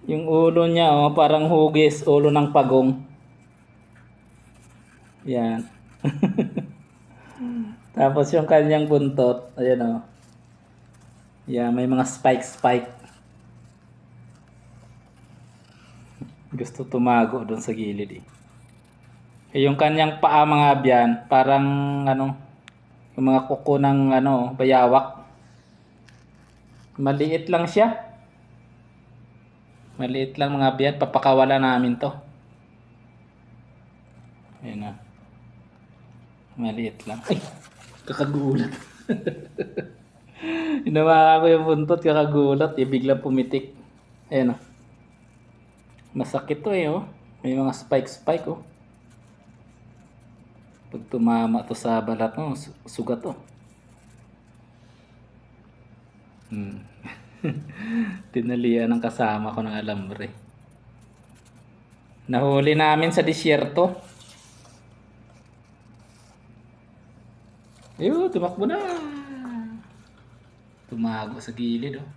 Yung ulo niya, oh, parang hugis, ulo ng pagong. Yan. Tapos yung kanyang buntot, ayan oh. Yan, may mga spike-spike. Gusto tumago doon sa gilid eh. Yung kanyang paa mga abyan, parang ano, yung mga kuko ng ano, bayawak. Maliit lang siya. Maliit lang mga abyan, papakawala namin to. Ayan na. Maliit lang. Ay, kakagulat. Hinawakan ko yung buntot, kakagulat. Eh, biglang pumitik. Ayan o. Masakit to eh oh. May mga spike-spike oh. Pag tumama to sa balat mo, sugat to. Tinalian ng kasama ko ng alambre. Nahuli namin sa disyerto. Ayun, tumakbo na. Tumago sa gilid oh.